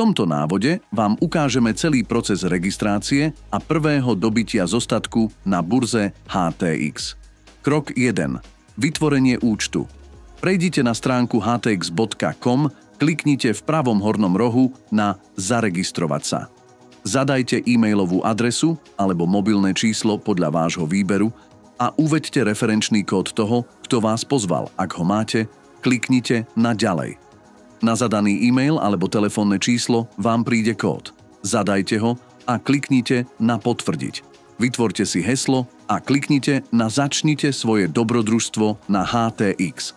tomto návode vám ukážeme celý proces registrácie a prvého dobytia zostatku na burze HTX. Krok 1. Vytvorenie účtu. Prejdite na stránku htx.com, kliknite v pravom hornom rohu na Zaregistrovať sa. Zadajte e-mailovú adresu alebo mobilné číslo podľa vášho výberu a uveďte referenčný kód toho, kto vás pozval. Ak ho máte, kliknite na Ďalej. Na zadaný e-mail alebo telefónne číslo vám príde kód. Zadajte ho a kliknite na Potvrdiť. Vytvorte si heslo a kliknite na Začnite svoje dobrodružstvo na HTX.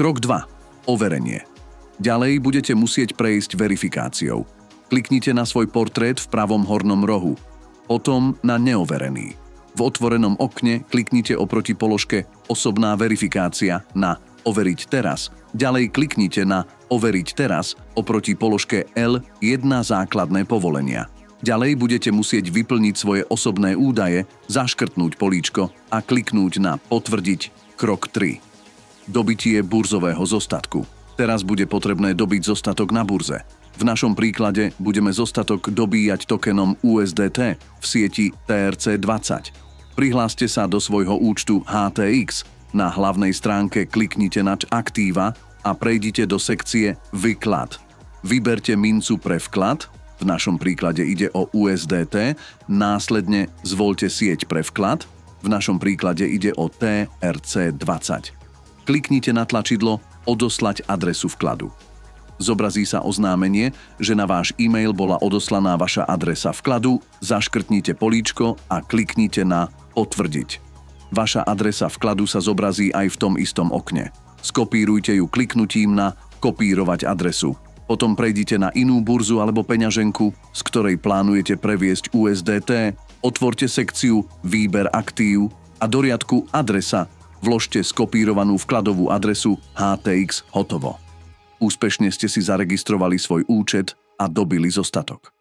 Krok 2. Overenie. Ďalej budete musieť prejsť verifikáciou. Kliknite na svoj portrét v pravom hornom rohu, potom na Neoverený. V otvorenom okne kliknite oproti položke Osobná verifikácia na Overiť teraz. Ďalej kliknite na Overiť teraz oproti položke L1 Základné povolenia. Ďalej budete musieť vyplniť svoje osobné údaje, zaškrtnúť políčko a kliknúť na Potvrdiť. Krok 3. Dobytie burzového zostatku. Teraz bude potrebné dobiť zostatok na burze. V našom príklade budeme zostatok dobíjať tokenom USDT v sieti TRC20. Prihláste sa do svojho účtu HTX. Na hlavnej stránke kliknite na Aktíva a prejdite do sekcie Vyklad. Vyberte mincu pre vklad, v našom príklade ide o USDT, následne zvoľte sieť pre vklad, v našom príklade ide o TRC20. Kliknite na tlačidlo Odoslať adresu vkladu. Zobrazí sa oznámenie, že na váš e-mail bola odoslaná vaša adresa vkladu, zaškrtnite políčko a kliknite na Potvrdiť. Vaša adresa vkladu sa zobrazí aj v tom istom okne. Skopírujte ju kliknutím na Kopírovať adresu. Potom prejdite na inú burzu alebo peňaženku, z ktorej plánujete previesť USDT, otvorte sekciu Výber aktív a do riadku Adresa vložte skopírovanú vkladovú adresu HTX hotovo. Úspešne ste si zaregistrovali svoj účet a dobili zostatok.